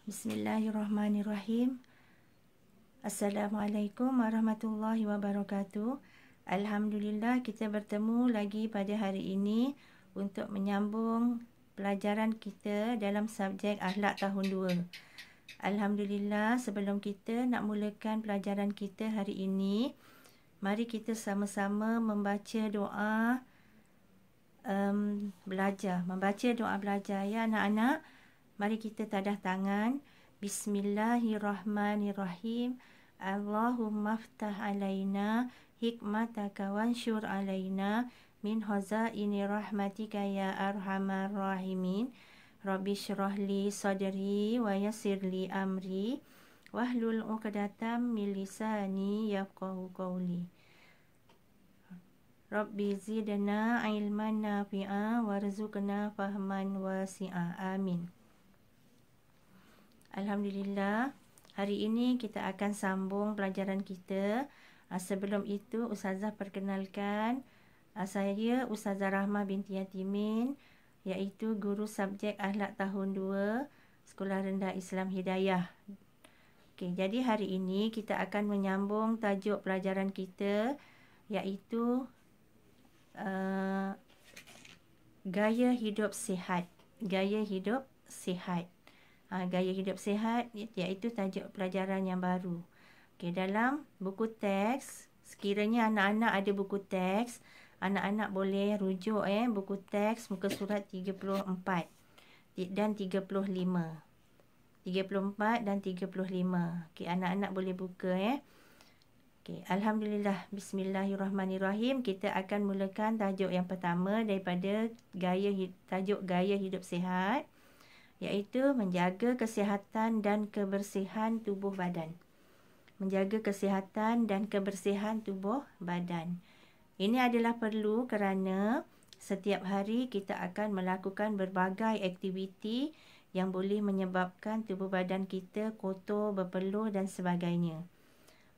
Bismillahirrahmanirrahim. Assalamualaikum warahmatullahi wabarakatuh. Alhamdulillah kita bertemu lagi pada hari ini untuk menyambung pelajaran kita dalam subjek akhlak tahun 2. Alhamdulillah, sebelum kita nak mulakan pelajaran kita hari ini, mari kita sama-sama membaca doa membaca doa belajar ya anak-anak. Mari kita tadah tangan. Bismillahirrahmanirrahim. Allahumma ftah alaina hikmataka wansyur alaina min khazaini rahmatika ya arhamar rahimin. Rabbi syrah li sadri wa yassir li amri wahlul 'uqdatam min lisani yafqahu qawli. Rabbi zidna ilman nafi'a warzuqna fahman wasi'a. Amin. Alhamdulillah, hari ini kita akan sambung pelajaran kita. Sebelum itu, Ustazah perkenalkan, saya Ustazah Rahmah binti Yatimin, iaitu guru subjek akhlak tahun 2 Sekolah Rendah Islam Hidayah. Okey, jadi hari ini kita akan menyambung tajuk pelajaran kita, iaitu gaya hidup sihat. Gaya hidup sihat. Gaya hidup sihat iaitu tajuk pelajaran yang baru. Okey, dalam buku teks, sekiranya anak-anak ada buku teks, anak-anak boleh rujuk buku teks muka surat 34 dan 35. 34 dan 35. Okey, anak-anak boleh buka Okey, alhamdulillah, bismillahirrahmanirrahim. Kita akan mulakan tajuk yang pertama daripada tajuk gaya hidup sihat, iaitu menjaga kesihatan dan kebersihan tubuh badan. Menjaga kesihatan dan kebersihan tubuh badan. Ini adalah perlu kerana setiap hari kita akan melakukan berbagai aktiviti yang boleh menyebabkan tubuh badan kita kotor, berpeluh dan sebagainya.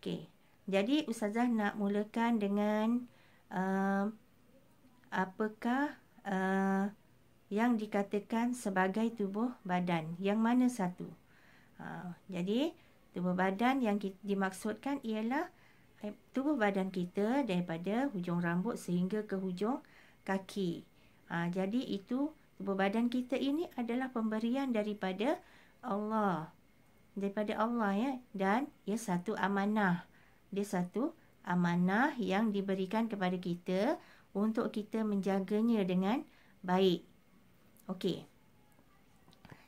Okey, jadi Ustazah nak mulakan dengan apakah yang dikatakan sebagai tubuh badan. Yang mana satu? Jadi tubuh badan yang dimaksudkan ialah tubuh badan kita daripada hujung rambut sehingga ke hujung kaki. Jadi itu tubuh badan kita ini adalah pemberian daripada Allah. Daripada Allah ya. Dan ia satu amanah. Dia satu amanah yang diberikan kepada kita untuk kita menjaganya dengan baik. Okey.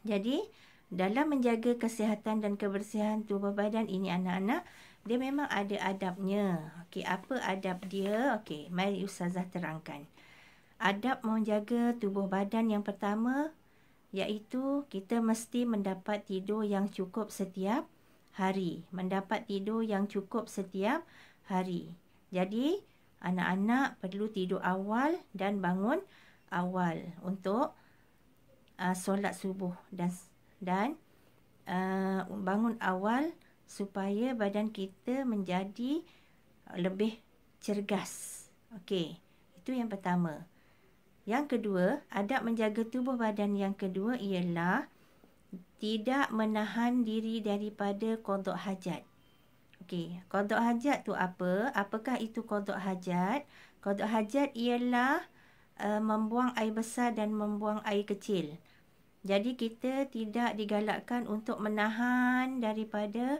Jadi, dalam menjaga kesihatan dan kebersihan tubuh badan ini anak-anak, dia memang ada adabnya. Okey, apa adab dia? Okey, mari Ustazah terangkan. Adab menjaga tubuh badan yang pertama, iaitu kita mesti mendapat tidur yang cukup setiap hari. Mendapat tidur yang cukup setiap hari. Jadi, anak-anak perlu tidur awal dan bangun awal untuk solat subuh dan bangun awal supaya badan kita menjadi lebih cergas. Okey, itu yang pertama. Yang kedua, adab menjaga tubuh badan yang kedua ialah tidak menahan diri daripada qada hajat. Okey, qada hajat tu apa? Apakah itu qada hajat? Qada hajat ialah membuang air besar dan membuang air kecil. Jadi kita tidak digalakkan untuk menahan daripada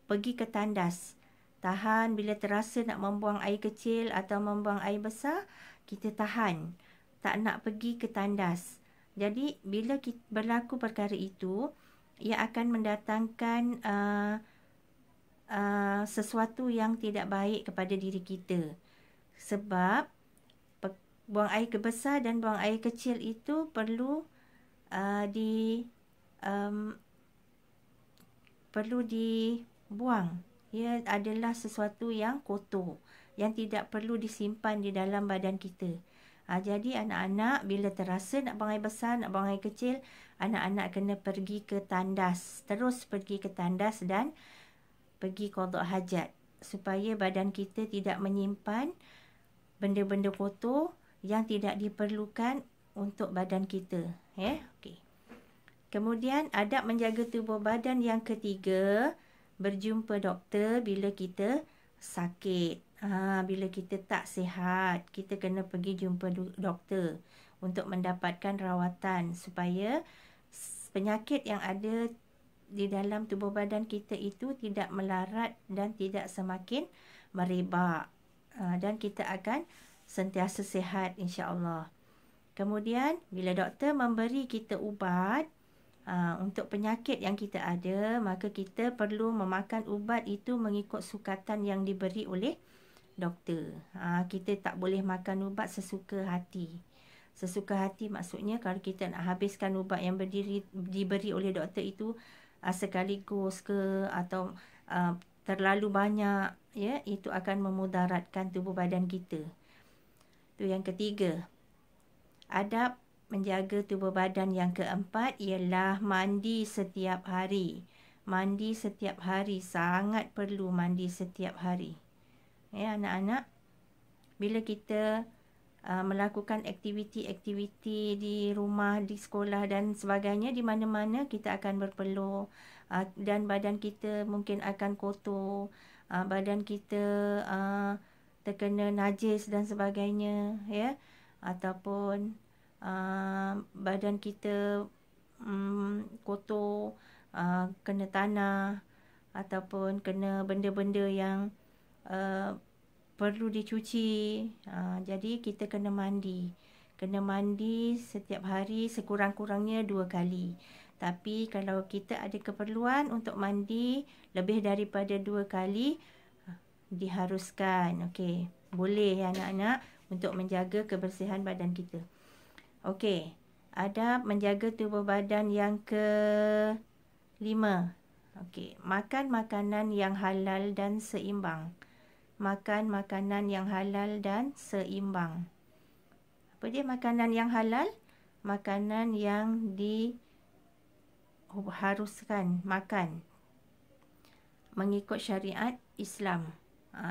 pergi ke tandas. Tahan bila terasa nak membuang air kecil atau membuang air besar, kita tahan. Tak nak pergi ke tandas. Jadi bila berlaku perkara itu, ia akan mendatangkan sesuatu yang tidak baik kepada diri kita. Sebab buang air besar dan buang air kecil itu perlu dibuang. Ia adalah sesuatu yang kotor, yang tidak perlu disimpan di dalam badan kita. Jadi anak-anak bila terasa nak buang air besar, nak buang air kecil, anak-anak kena pergi ke tandas. Terus pergi ke tandas dan pergi qada hajat. Supaya badan kita tidak menyimpan benda-benda kotor yang tidak diperlukan untuk badan kita. Okey. Kemudian adab menjaga tubuh badan yang ketiga, berjumpa doktor bila kita sakit. Bila kita tak sihat, kita kena pergi jumpa doktor untuk mendapatkan rawatan supaya penyakit yang ada di dalam tubuh badan kita itu tidak melarat dan tidak semakin merebak. Dan kita akan sentiasa sihat insya-Allah. Kemudian bila doktor memberi kita ubat untuk penyakit yang kita ada, maka kita perlu memakan ubat itu mengikut sukatan yang diberi oleh doktor. Kita tak boleh makan ubat sesuka hati. Sesuka hati maksudnya kalau kita nak habiskan ubat yang diberi oleh doktor itu sekaligus ke atau terlalu banyak, ya, itu akan memudaratkan tubuh badan kita. Itu yang ketiga. Adab menjaga tubuh badan yang keempat ialah mandi setiap hari. Mandi setiap hari, sangat perlu mandi setiap hari. Ya, anak-anak, bila kita melakukan aktiviti-aktiviti di rumah, di sekolah dan sebagainya, di mana-mana kita akan berpeluh dan badan kita mungkin akan kotor, badan kita terkena najis dan sebagainya, ya, ataupun badan kita kotor, kena tanah ataupun kena benda-benda yang perlu dicuci. Jadi kita kena mandi. Kena mandi setiap hari sekurang-kurangnya 2 kali. Tapi kalau kita ada keperluan untuk mandi lebih daripada 2 kali, diharuskan. Okey, boleh ya anak-anak untuk menjaga kebersihan badan kita. Okey, adab menjaga tubuh badan yang ke-5. Okey, makan makanan yang halal dan seimbang. Makan makanan yang halal dan seimbang. Apa dia makanan yang halal? Makanan yang diharuskan makan mengikut syariat Islam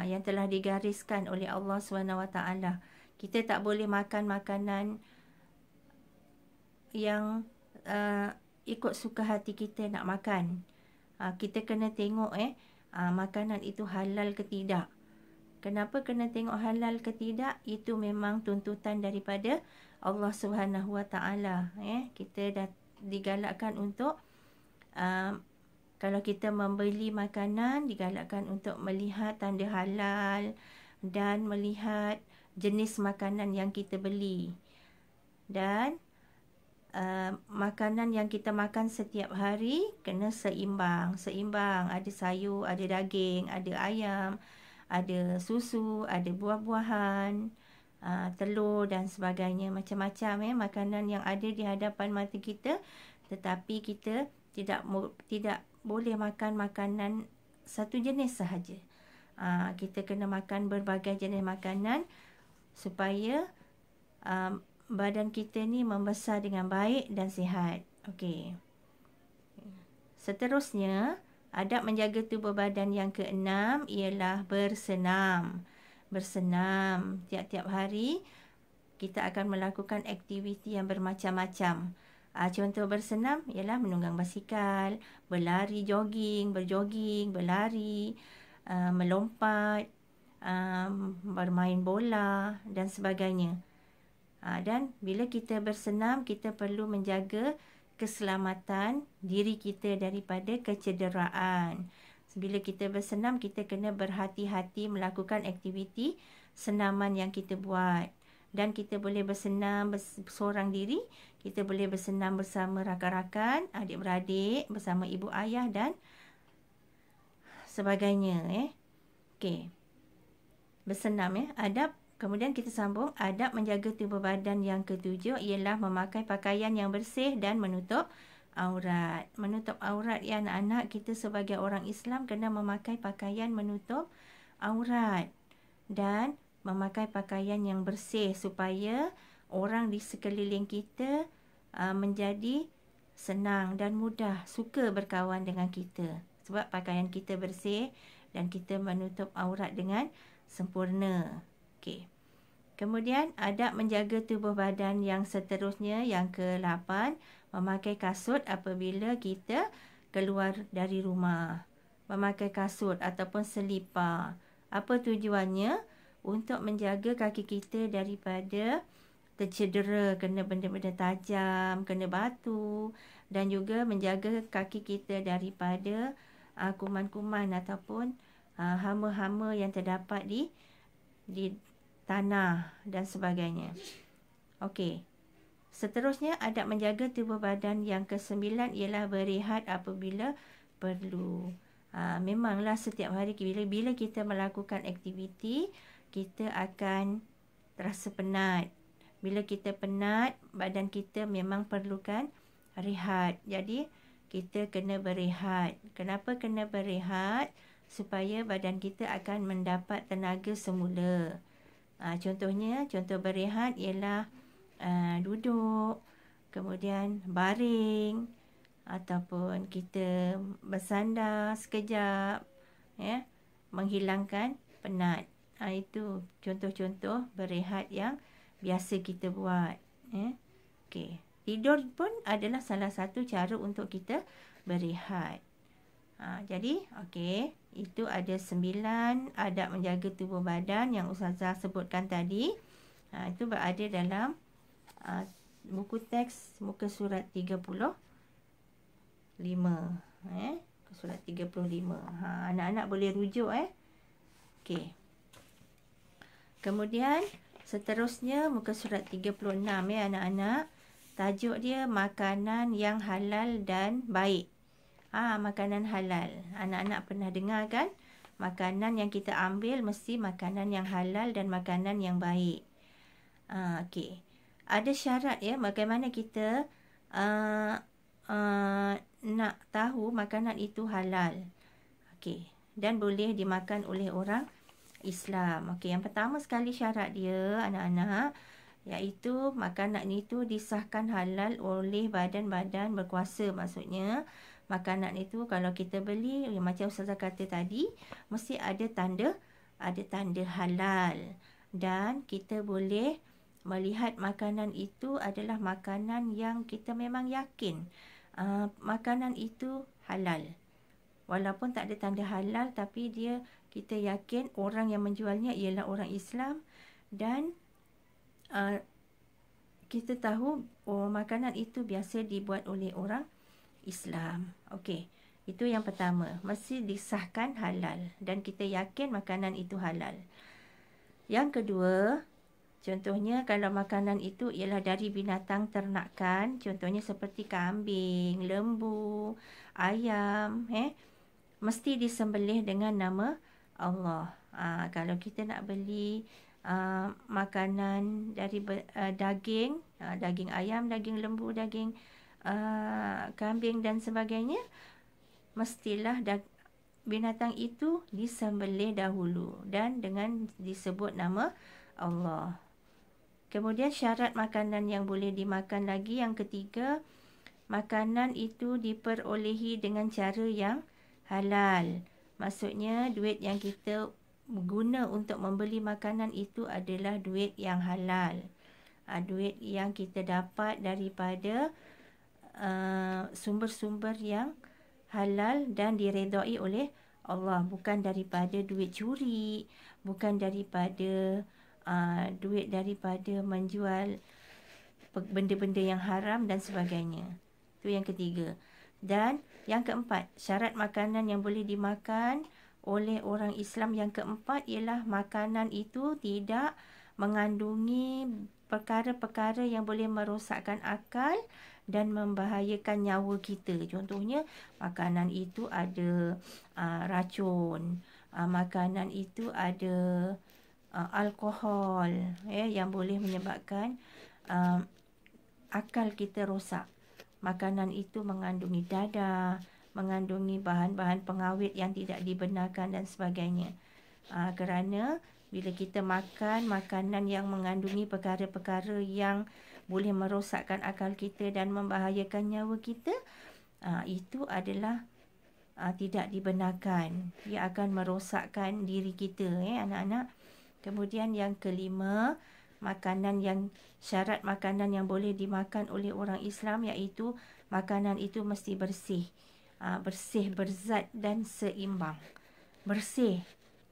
yang telah digariskan oleh Allah SWT. Kita tak boleh makan makanan yang ikut suka hati kita nak makan. Kita kena tengok makanan itu halal ke tidak. Kenapa kena tengok halal ke tidak? Itu memang tuntutan daripada Allah SWT. Kita dah digalakkan untuk kalau kita membeli makanan, digalakkan untuk melihat tanda halal dan melihat jenis makanan yang kita beli. Dan makanan yang kita makan setiap hari kena seimbang. Seimbang, ada sayur, ada daging, ada ayam, ada susu, ada buah-buahan, telur dan sebagainya. Macam-macam makanan yang ada di hadapan mata kita. Tetapi kita tidak boleh makan makanan satu jenis sahaja. Kita kena makan berbagai jenis makanan supaya badan kita ni membesar dengan baik dan sihat. Okey. Seterusnya, adab menjaga tubuh badan yang ke-6 ialah bersenam. Bersenam tiap-tiap hari kita akan melakukan aktiviti yang bermacam-macam. Contoh bersenam ialah menunggang basikal, berlari, berjoging, berlari, melompat, bermain bola dan sebagainya. Dan bila kita bersenam, kita perlu menjaga keselamatan diri kita daripada kecederaan. Bila kita bersenam, kita kena berhati-hati melakukan aktiviti senaman yang kita buat. Dan kita boleh bersenam seorang diri, kita boleh bersenam bersama rakan-rakan, adik-beradik, bersama ibu ayah dan sebagainya. Okey. Bersenam adab. Kemudian kita sambung, adab menjaga tubuh badan yang ke-7 ialah memakai pakaian yang bersih dan menutup aurat. Menutup aurat ya anak-anak, kita sebagai orang Islam kena memakai pakaian menutup aurat dan memakai pakaian yang bersih supaya orang di sekeliling kita menjadi senang dan mudah suka berkawan dengan kita. Sebab pakaian kita bersih dan kita menutup aurat dengan sempurna. Okey. Kemudian adab menjaga tubuh badan yang seterusnya yang ke-8, Memakai kasut apabila kita keluar dari rumah. Memakai kasut ataupun selipar. Apa tujuannya? Untuk menjaga kaki kita daripada tercedera, kena benda-benda tajam, kena batu, dan juga menjaga kaki kita daripada kuman-kuman ataupun hama-hama yang terdapat di tanah dan sebagainya. Okey. Seterusnya, adab menjaga tubuh badan yang ke-9 ialah berehat apabila perlu. Memanglah setiap hari bila kita melakukan aktiviti, kita akan terasa penat. Bila kita penat, badan kita memang perlukan rehat. Jadi, kita kena berehat. Kenapa kena berehat? Supaya badan kita akan mendapat tenaga semula. Contoh berehat ialah duduk, kemudian baring, ataupun kita bersandar sekejap, ya, menghilangkan penat. Itu contoh-contoh berehat yang biasa kita buat. Okey. Tidur pun adalah salah satu cara untuk kita berehat. Jadi, okey, itu ada 9 adab menjaga tubuh badan yang Ustazah sebutkan tadi. Itu berada dalam buku teks muka surat 35. Surat 35. Anak-anak boleh rujuk. Okey. Kemudian seterusnya muka surat 36 anak-anak. Tajuk dia makanan yang halal dan baik. Makanan halal. Anak-anak pernah dengar kan? Makanan yang kita ambil mesti makanan yang halal dan makanan yang baik. Okey. Ada syarat bagaimana kita nak tahu makanan itu halal. Okey. Dan boleh dimakan oleh orang Islam. Okey, yang pertama sekali syarat dia anak-anak, iaitu makanan itu disahkan halal oleh badan-badan berkuasa. Maksudnya makanan itu kalau kita beli, macam Ustazah kata tadi, mesti ada tanda halal. Dan kita boleh melihat makanan itu adalah makanan yang kita memang yakin makanan itu halal. Walaupun tak ada tanda halal, tapi kita yakin orang yang menjualnya ialah orang Islam. Dan kita tahu makanan itu biasa dibuat oleh orang Islam. Okey, itu yang pertama. Mesti disahkan halal dan kita yakin makanan itu halal. Yang kedua, contohnya kalau makanan itu ialah dari binatang ternakan, contohnya seperti kambing, lembu, ayam, mesti disembelih dengan nama Allah. Kalau kita nak beli makanan dari daging ayam, daging lembu, daging kambing dan sebagainya, mestilah binatang itu disembelih dahulu dan dengan disebut nama Allah. Kemudian syarat makanan yang boleh dimakan lagi, yang ketiga, makanan itu diperolehi dengan cara yang halal. Maksudnya duit yang kita guna untuk membeli makanan itu adalah duit yang halal. Duit yang kita dapat daripada sumber-sumber yang halal dan diredai oleh Allah. Bukan daripada duit curi, bukan daripada duit daripada menjual benda-benda yang haram dan sebagainya. Itu yang ketiga. Dan yang keempat, syarat makanan yang boleh dimakan oleh orang Islam yang keempat ialah makanan itu tidak mengandungi perkara-perkara yang boleh merosakkan akal dan membahayakan nyawa kita. Contohnya, makanan itu ada racun, makanan itu ada alkohol yang boleh menyebabkan akal kita rosak. Makanan itu mengandungi dadah, mengandungi bahan-bahan pengawet yang tidak dibenarkan dan sebagainya. Kerana bila kita makan makanan yang mengandungi perkara-perkara yang boleh merosakkan akal kita dan membahayakan nyawa kita, itu adalah tidak dibenarkan. Ia akan merosakkan diri kita, anak-anak. Kemudian yang kelima, makanan yang syarat makanan yang boleh dimakan oleh orang Islam, iaitu makanan itu mesti bersih. Bersih, berzat dan seimbang. Bersih.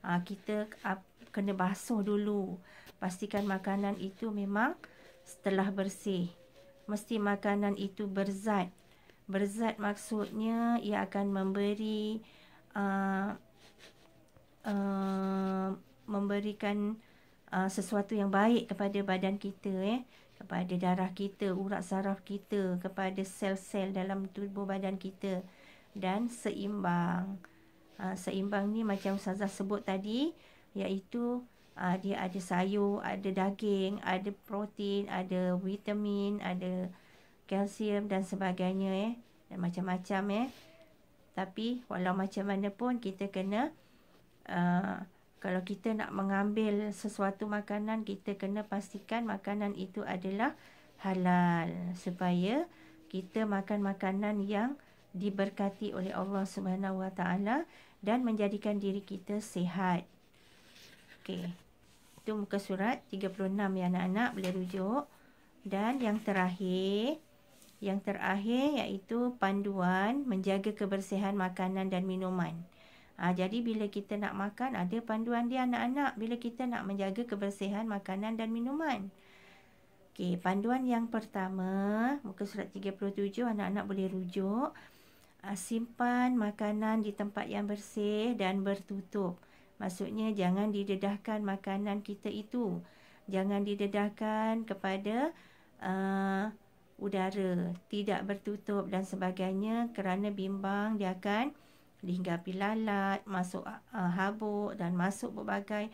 Kita kena basuh dulu. Pastikan makanan itu memang setelah bersih. Mesti makanan itu berzat. Berzat maksudnya ia akan memberikan sesuatu yang baik kepada badan kita, kepada darah kita, urat saraf kita, kepada sel-sel dalam tubuh badan kita, dan seimbang. Seimbang ni macam Ustazah sebut tadi, iaitu dia ada sayur, ada daging, ada protein, ada vitamin, ada kalsium dan sebagainya, dan macam-macam. Tapi walau macam mana pun kita kena kalau kita nak mengambil sesuatu makanan, kita kena pastikan makanan itu adalah halal, supaya kita makan makanan yang diberkati oleh Allah Subhanahu Wa Taala dan menjadikan diri kita sihat. Okey. Itu muka surat 36 ya anak-anak, boleh rujuk. Dan yang terakhir iaitu panduan menjaga kebersihan makanan dan minuman. Jadi bila kita nak makan, ada panduan dia anak-anak bila kita nak menjaga kebersihan makanan dan minuman. Okey, panduan yang pertama, muka surat 37, anak-anak boleh rujuk. Simpan makanan di tempat yang bersih dan bertutup. Maksudnya jangan didedahkan makanan kita itu. Jangan didedahkan kepada udara, tidak bertutup dan sebagainya, kerana bimbang dia akan dihinggapi lalat, masuk habuk dan masuk berbagai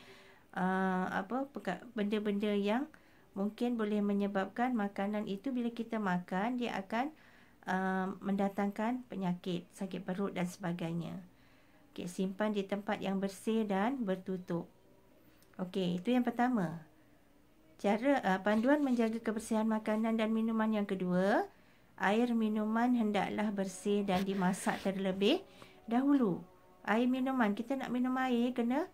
benda-benda yang mungkin boleh menyebabkan makanan itu bila kita makan dia akan mendatangkan penyakit, sakit perut dan sebagainya. Okey, simpan di tempat yang bersih dan bertutup. Okey, itu yang pertama. Cara panduan menjaga kebersihan makanan dan minuman yang kedua, air minuman hendaklah bersih dan dimasak terlebih dahulu. Air minuman, kita nak minum air kena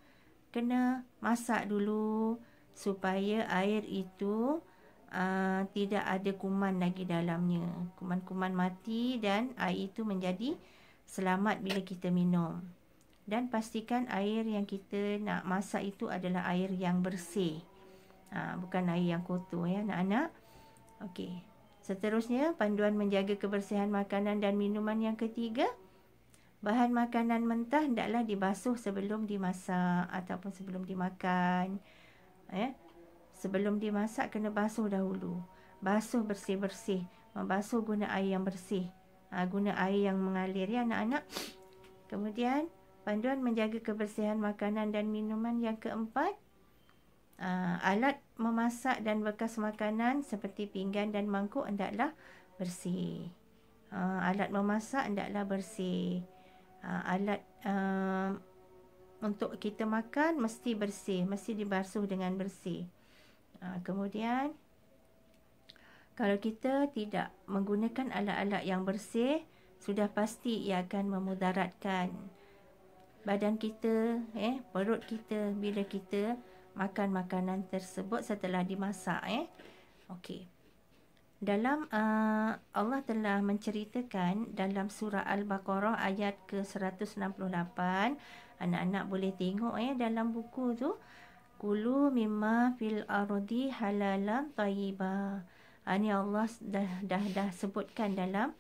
masak dulu supaya air itu tidak ada kuman lagi dalamnya. Kuman-kuman mati dan air itu menjadi selamat bila kita minum. Dan pastikan air yang kita nak masak itu adalah air yang bersih. Bukan air yang kotor ya anak-anak. Okey. Seterusnya, panduan menjaga kebersihan makanan dan minuman yang ketiga. Bahan makanan mentah hendaklah dibasuh sebelum dimasak ataupun sebelum dimakan. Sebelum dimasak kena basuh dahulu. Basuh bersih-bersih. Membasuh guna air yang bersih. Guna air yang mengalir ya anak-anak. Kemudian panduan menjaga kebersihan makanan dan minuman yang keempat. Alat memasak dan bekas makanan seperti pinggan dan mangkuk hendaklah bersih. Alat memasak hendaklah bersih. Alat untuk kita makan mesti bersih, mesti dibasuh dengan bersih. Kemudian kalau kita tidak menggunakan alat-alat yang bersih, sudah pasti ia akan memudaratkan badan kita, perut kita bila kita makan makanan tersebut setelah dimasak. Okey. Dalam Allah telah menceritakan dalam surah Al-Baqarah ayat ke-168. Anak-anak boleh tengok dalam buku tu. Kulu mimma fil ardi halalan tayyiba. Ini Allah dah sebutkan dalam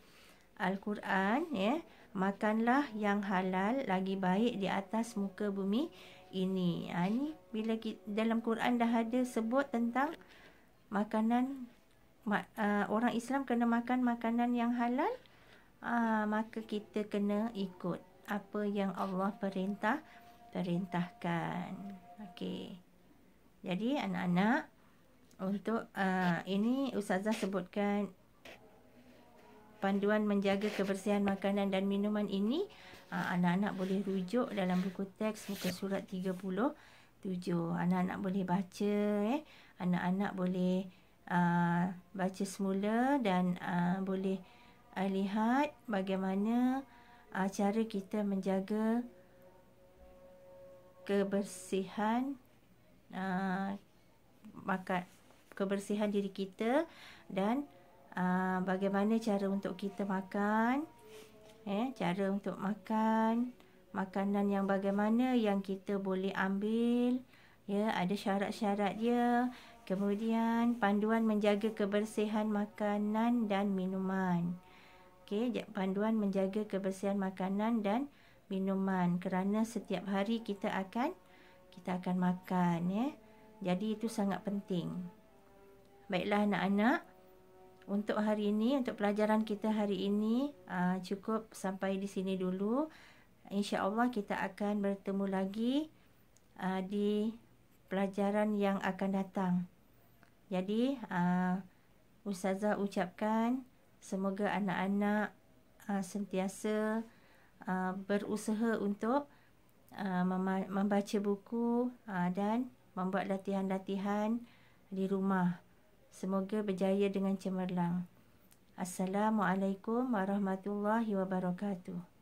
Al-Quran, makanlah yang halal lagi baik di atas muka bumi ini. Ini bila dalam Quran dah ada sebut tentang makanan, orang Islam kena makan makanan yang halal, maka kita kena ikut apa yang Allah perintahkan. Okey. Jadi anak-anak, untuk ini Ustazah sebutkan panduan menjaga kebersihan makanan dan minuman ini. Anak-anak boleh rujuk dalam buku teks muka surat 37. Anak-anak boleh baca. Anak-anak boleh baca semula dan boleh lihat bagaimana cara kita menjaga kebersihan kebersihan diri kita dan bagaimana cara untuk kita makan, cara untuk makan, makanan yang bagaimana yang kita boleh ambil, ya, ada syarat-syarat dia. Kemudian panduan menjaga kebersihan makanan dan minuman. Okey, panduan menjaga kebersihan makanan dan minuman kerana setiap hari kita akan makan, ya. Jadi itu sangat penting. Baiklah anak-anak, untuk hari ini, untuk pelajaran kita hari ini cukup sampai di sini dulu. InsyaAllah kita akan bertemu lagi di pelajaran yang akan datang. Jadi Ustazah ucapkan semoga anak-anak sentiasa berusaha untuk membaca buku dan membuat latihan-latihan di rumah. Semoga berjaya dengan cemerlang. Assalamualaikum warahmatullahi wabarakatuh.